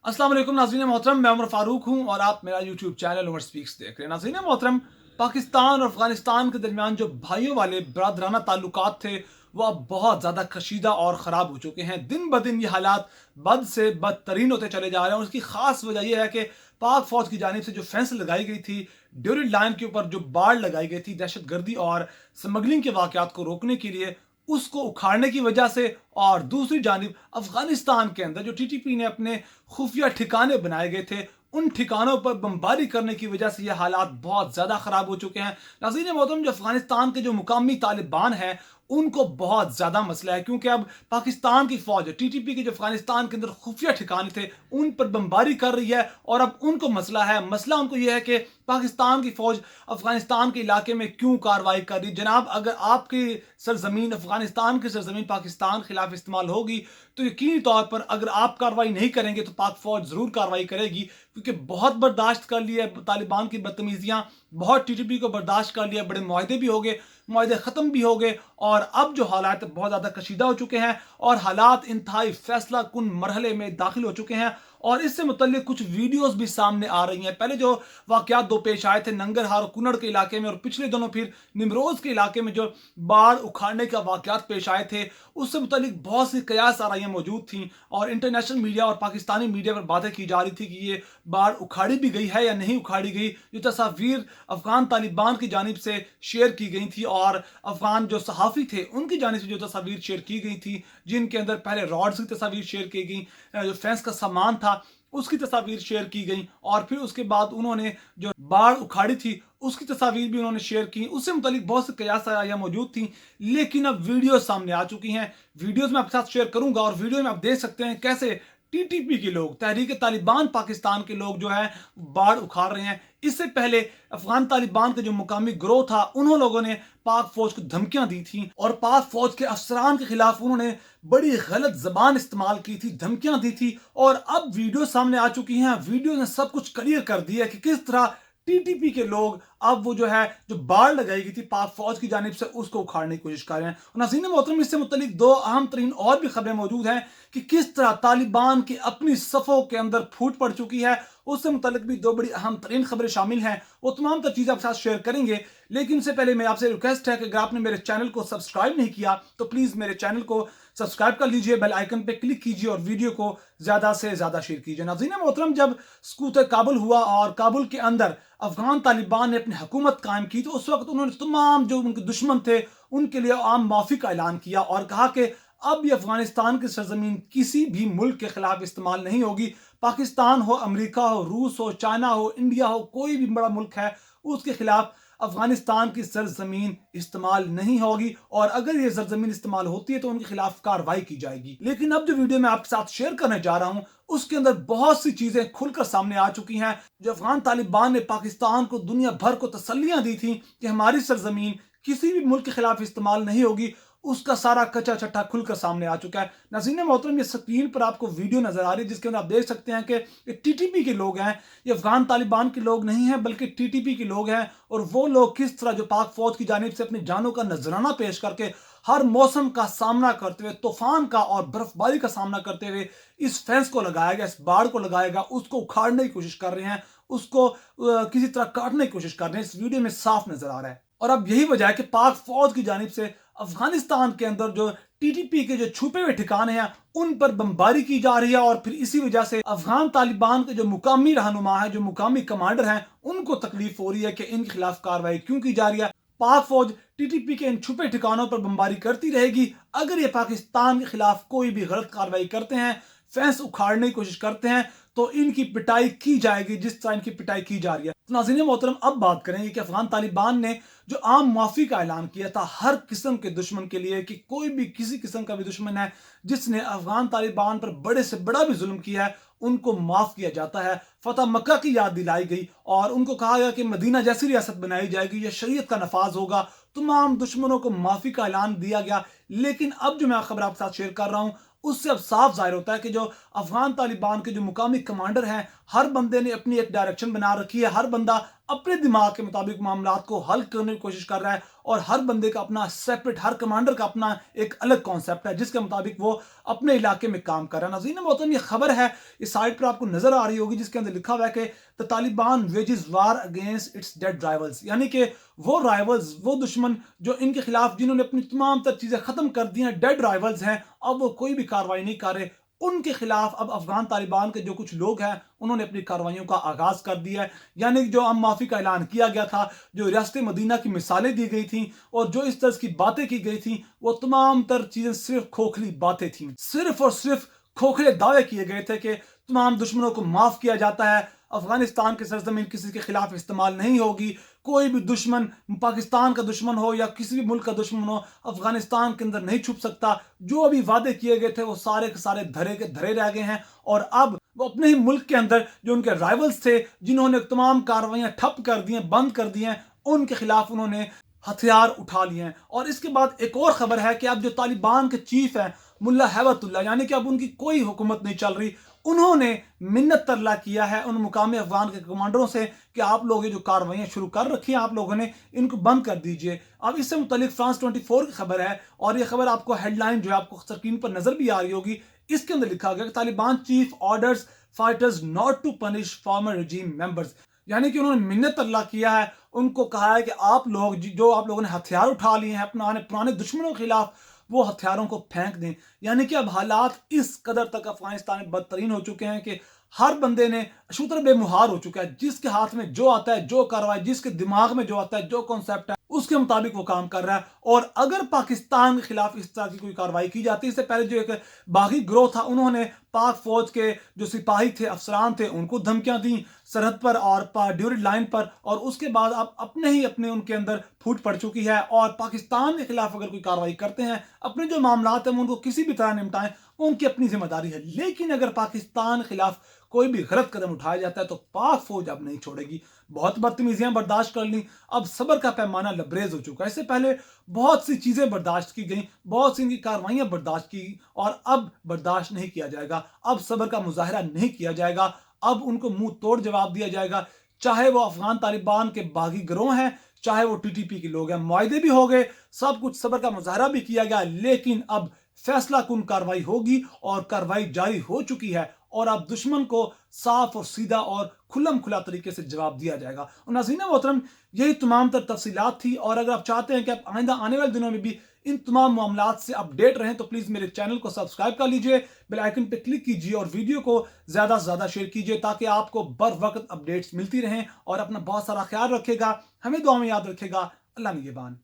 अस्सलाम वालेकुम नाज़रीन मोहतरम, मैं उमर फारूक हूँ और आप मेरा यूट्यूब चैनल उमर स्पीक्स देख रहे हैं। नाज़रीन मोहतरम, पाकिस्तान और अफगानिस्तान के दरमियान जो भाइयों वाले बरादराना ताल्लुकात थे वो अब बहुत ज़्यादा कशीदा और ख़राब हो चुके हैं। दिन ब दिन ये हालात बद से बदतरीन होते चले जा रहे हैं और उसकी ख़ास वजह यह है कि पाक फ़ौज की जानिब से जो फेंस लगाई गई थी, ड्यूरिड लाइन के ऊपर जो बाड़ लगाई गई थी दहशत गर्दी और स्मगलिंग के वाक़यात को रोकने के लिए, उसको उखाड़ने की वजह से, और दूसरी जानिब अफगानिस्तान के अंदर जो टीटीपी ने अपने खुफिया ठिकाने बनाए गए थे उन ठिकानों पर बमबारी करने की वजह से ये हालात बहुत ज़्यादा ख़राब हो चुके हैं। नाज़रीन मोहतरम, जो अफगानिस्तान के जो मुकामी तालिबान हैं उनको बहुत ज़्यादा मसला है, क्योंकि अब पाकिस्तान की फ़ौज टीटीपी के जो अफगानिस्तान के अंदर खुफिया ठिकाने थे उन पर बमबारी कर रही है और अब उनको मसला है। मसला उनको यह है कि पाकिस्तान की फ़ौज अफगानिस्तान के इलाके में क्यों कार्रवाई कर रही। जनाब, अगर आपकी सरजमीन अफगानिस्तान की सरजमीन पाकिस्तान के खिलाफ इस्तेमाल होगी तो यकीनी तौर पर अगर आप कार्रवाई नहीं करेंगे तो पाक फ़ौज ज़रूर कार्रवाई करेगी, क्योंकि बहुत बर्दाश्त कर लिया तालिबान की बदतमीज़ियाँ, बहुत टीटीपी को बर्दाश्त कर लिया, बड़े मुआहदे भी हो गए, मुआहदे ख़त्म भी हो गए और अब जो हालात बहुत ज़्यादा कशीदा हो चुके हैं और हालात इंतहाई फैसला कुन मरहले में दाखिल हो चुके हैं और इससे मुतल्लिक कुछ वीडियोस भी सामने आ रही हैं। पहले जो वाक़यात दो पेश आए थे नंगरहार और कुनड़ के इलाके में, और पिछले दोनों फिर निमरोज़ के इलाके में जो बाढ़ उखाड़ने का वाक़यात पेश आए थे, उससे मुतल्लिक बहुत सी कयास आराइयाँ मौजूद थीं और इंटरनेशनल मीडिया और पाकिस्तानी मीडिया पर बातें की जा रही थी कि ये बाढ़ उखाड़ी भी गई है या नहीं उखाड़ी गई। जो तस्वीर अफ़गान तालिबान की जानिब से शेयर की गई थी और अफ़गान जो सहाफ़ी थे उनकी जानिब से जो तस्वीर शेयर की गई थी, जिनके अंदर पहले रॉड्स की तस्वीर शेयर की गई, जो फेंस का सामान था उसकी तस्वीर शेयर की गई और फिर उसके बाद उन्होंने जो बाढ़ उखाड़ी थी उसकी तस्वीर भी उन्होंने शेयर की। उससे मुतालिक बहुत से कयास आया मौजूद थी, लेकिन अब वीडियो सामने आ चुकी हैं। वीडियोस में आपके साथ शेयर करूंगा और वीडियो में आप देख सकते हैं कैसे टीटीपी के लोग, तहरीक तालिबान पाकिस्तान के लोग जो है बाढ़ उखाड़ रहे हैं। इससे पहले अफगान तालिबान के जो मुकामी ग्रोह था उन्होंने लोगों ने पाक फौज को धमकियां दी थी और पाक फौज के अफसरान के खिलाफ उन्होंने बड़ी गलत जबान इस्तेमाल की थी, धमकियां दी थी और अब वीडियो सामने आ चुकी हैं। वीडियो ने सब कुछ क्लियर कर दिया कि किस तरह टीटीपी के लोग अब वो जो है जो बाढ़ लगाई गई थी पाक फौज की जानिब से उसको उखाड़ने की कोशिश कर रहे हैं। नाज़रीन मोहतरम, इससे मुतल्लिक दो अहम तरीन और भी खबरें मौजूद हैं कि किस तरह तालिबान की अपनी सफ़ों के अंदर फूट पड़ चुकी है। उससे मुतल्लिक भी दो बड़ी अहम तरीन खबरें शामिल हैं, वो तमाम तर चीज़ें आपके साथ शेयर करेंगे। लेकिन उससे पहले मैं आपसे रिक्वेस्ट है कि अगर आपने मेरे चैनल को सब्सक्राइब नहीं किया तो प्लीज़ मेरे चैनल को सब्सक्राइब कर लीजिए, बेल आइकन पे क्लिक कीजिए और वीडियो को ज़्यादा से ज़्यादा शेयर कीजिए। नाज़रीन मोहतरम, जब सकूत काबुल हुआ और काबुल के अंदर अफगान तालिबान ने अपनी हुकूमत कायम की तो उस वक्त उन्होंने तमाम जो उनके दुश्मन थे उनके लिए आम माफ़ी का ऐलान किया और कहा कि अब ये अफगानिस्तान की सरजमीन किसी भी मुल्क के खिलाफ इस्तेमाल नहीं होगी। पाकिस्तान हो, अमेरिका हो, रूस हो, चाइना हो, इंडिया हो, कोई भी बड़ा मुल्क है उसके खिलाफ अफगानिस्तान की सरजमीन इस्तेमाल नहीं होगी और अगर ये सरजमीन इस्तेमाल होती है तो उनके खिलाफ कार्रवाई की जाएगी। लेकिन अब जो वीडियो मैं आपके साथ शेयर करने जा रहा हूं उसके अंदर बहुत सी चीजें खुलकर सामने आ चुकी हैं। जो अफगान तालिबान ने पाकिस्तान को दुनिया भर को तसल्लियां दी थी कि हमारी सरजमीन किसी भी मुल्क के खिलाफ इस्तेमाल नहीं होगी, उसका सारा कच्चा चट्टा खुलकर सामने आ चुका है। नाज़रीन मोहतरम, ये स्क्रीन पर आपको वीडियो नजर आ रही है जिसके अंदर आप देख सकते हैं कि टीटीपी के लोग हैं, ये अफगान तालिबान के लोग नहीं हैं बल्कि टीटीपी के लोग हैं और वो लोग किस तरह जो पाक फौज की जानिब से अपनी जानों का नजराना पेश करके हर मौसम का सामना करते हुए, तूफान का और बर्फबारी का सामना करते हुए इस फेंस को लगाया गया, इस बाढ़ को लगाया गया, उसको उखाड़ने की कोशिश कर रहे हैं, उसको किसी तरह काटने की कोशिश कर रहे हैं। इस वीडियो में साफ नजर आ रहा है और अब यही वजह है कि पाक फौज की जानिब से अफगानिस्तान के अंदर जो टीटीपी के जो छुपे हुए ठिकाने हैं उन पर बमबारी की जा रही है और फिर इसी वजह से अफगान तालिबान के जो मुकामी रहनुमा है, जो मुकामी कमांडर हैं, उनको तकलीफ हो रही है कि इनके खिलाफ कार्रवाई क्यों की जा रही है। पाक फौज टीटीपी के इन छुपे ठिकानों पर बमबारी करती रहेगी। अगर ये पाकिस्तान के खिलाफ कोई भी गलत कार्रवाई करते हैं, फेंस उखाड़ने की कोशिश करते हैं तो इनकी पिटाई की जाएगी जिस तरह इनकी पिटाई की जा रही है। तो नाज़रीन मोहतरम, अब बात करेंगे कि अफगान तालिबान ने जो आम माफ़ी का ऐलान किया था हर किस्म के दुश्मन के लिए कि कोई भी किसी किस्म का भी दुश्मन है जिसने अफगान तालिबान पर बड़े से बड़ा भी जुल्म किया है उनको माफ़ किया जाता है। फतह मक्का की याद दिलाई गई और उनको कहा गया कि मदीना जैसी रियासत बनाई जाएगी, यह शरीयत का नफाज होगा, तमाम दुश्मनों को माफ़ी का ऐलान दिया गया। लेकिन अब जो मैं खबर आपके साथ शेयर कर रहा हूँ उससे अब साफ जाहिर होता है कि जो अफगान तालिबान के जो मुकामी कमांडर हैं हर बंदे ने अपनी एक डायरेक्शन बना रखी है, हर बंदा اپنے دماغ کے مطابق معاملات کو حل کرنے کی کوشش کر رہا ہے اور ہر بندے کا اپنا سیپریٹ، ہر کمانڈر کا اپنا ایک الگ کانسیپٹ ہے جس کے مطابق وہ اپنے علاقے میں کام کر رہا ہے۔ ناظرین محترم، یہ خبر ہے اس سائٹ پر آپ کو نظر آ رہی ہوگی جس کے اندر لکھا ہوا ہے کہ the Taliban wages war against its dead rivals، یعنی کہ وہ رائیولز، وہ دشمن جو ان کے خلاف جنہوں نے اپنی تمام تر چیزیں ختم کر دی ہیں، ڈیڈ رائیولز ہیں، اب وہ کوئی بھی کارروائی نہیں کر رہے، ان کے خلاف اب افغان طالبان کے جو کچھ لوگ ہیں انہوں نے اپنی کارروائیوں کا آغاز کر دیا ہے۔ یعنی جو ام معافی کا اعلان کیا گیا تھا، جو ریاست مدینہ کی مثالیں دی گئی تھیں اور جو اس طرح کی باتیں کی گئی تھیں، وہ تمام تر چیزیں صرف کھوکھلی باتیں تھیں، صرف اور صرف کھوکھلے دعوے کیے گئے تھے کہ تمام دشمنوں کو معاف کیا جاتا ہے، افغانستان کی سرزمین کسی کے خلاف استعمال نہیں ہوگی، کوئی بھی دشمن، پاکستان کا دشمن ہو یا کسی بھی ملک کا دشمن ہو، افغانستان کے اندر نہیں چھپ سکتا۔ جو ابھی وعدے کیے گئے تھے وہ سارے کے سارے دھرے کے دھرے رہ گئے ہیں، اور اب وہ اپنے ہی ملک کے اندر جو ان کے رائیولز تھے، جنہوں نے تمام کارروائیاں ٹھپ کر دی ہیں، بند کر دی ہیں، ان کے خلاف انہوں نے ہتھیار اٹھا لیے ہیں۔ اور اس کے بعد ایک اور خبر ہے کہ اب جو طالبان کے چیف ہیں ملا ہیبت اللہ، یعنی کہ اب ان کی کوئی حکومت نہیں چل رہی، انہوں نے منت ترلا کیا ہے ان مقامی افغان کے کمانڈروں سے کہ آپ لوگ یہ جو کارروائیاں شروع کر رکھی ہیں آپ لوگوں نے، ان کو بند کر دیجئے۔ اب اس سے متعلق فرانس 24 کی خبر ہے، اور یہ خبر آپ کو ہیڈ لائن جو ہے آپ کو سکرین پر نظر بھی آ رہی ہوگی، اس کے اندر لکھا گیا کہ Taliban chief orders fighters not to punish former regime members, یعنی کہ انہوں نے منت ترلا کیا ہے، ان کو کہا ہے کہ آپ لوگ جو آپ لوگوں نے ہتھیار اٹھا لیے ہیں اپنے پرانے دشمنوں کے خلاف، وہ ہتھیاروں کو پھینک دیں۔ یعنی کہ اب حالات اس قدر تک افغانستان میں بدترین ہو چکے ہیں کہ ہر بندے نے شوتر بے مہار ہو چکا ہے، جس کے ہاتھ میں جو آتا ہے، جو کارروائی، جس کے دماغ میں جو آتا ہے، جو کانسیپٹ ہے، اس کے مطابق وہ کام کر رہا ہے۔ اور اگر پاکستان کے خلاف اس طرح کی کوئی کارروائی کی جاتی، اس سے پہلے جو ایک باغی گروہ تھا، انہوں نے پاک فوج کے جو سپاہی تھے، افسران تھے، ان کو دھمکیاں دیں سرحد پر اور ڈیورڈ لائن پر، اور اس کے بعد اب اپنے ان کے اندر پھوٹ پڑ چکی ہے، اور پاکستان کے خلاف اگر کوئی کارروائی کرتے ہیں، اپنے جو معاملات ہیں ان کو کسی بھی طرح نمٹائیں، وہ ان کی اپنی ذمہ داری ہے۔ لیکن اگر پاکستان کے خلاف کوئی بھی غلط قدم اٹھایا جاتا ہے تو پاک فوج اب نہیں چھوڑے گی۔ بہت بدتمیزیاں برداشت کر لیں، اب صبر کا پیمانہ لبریز ہو چکا ہے۔ اس سے پہلے بہت سی چیزیں برداشت کی گئیں، بہت سی ان کی کارروائیاں برداشت کی، اور اب برداشت نہیں کیا جائے گا، اب صبر کا مظاہرہ نہیں کیا جائے گا، اب ان کو منہ توڑ جواب دیا جائے گا، چاہے وہ افغان طالبان کے باغی گروہ ہیں، چاہے وہ ٹی ٹی پی کے لوگ ہیں۔ معاہدے بھی ہو گئے، سب کچھ، صبر کا مظاہرہ بھی کیا گیا، لیکن اب فیصلہ کن کارروائی ہوگی، اور کارروائی جاری ہو چکی ہے، اور اب دشمن کو صاف اور سیدھا اور کھلم کھلا طریقے سے جواب دیا جائے گا۔ اور ناظرین محترم، یہی تمام تر تفصیلات تھی، اور اگر آپ چاہتے ہیں کہ آپ آئندہ آنے والے دنوں میں بھی ان تمام معاملات سے اپڈیٹ رہیں تو پلیز میرے چینل کو سبسکرائب کر لیجئے، بیل آئیکن پہ کلک کیجئے اور ویڈیو کو زیادہ سے زیادہ شیئر کیجئے تاکہ آپ کو بر وقت اپڈیٹس ملتی رہیں، اور اپنا بہت سارا خیال رکھے گا، ہمیں دعا میں یاد رکھے گا۔ اللہ نگہبان۔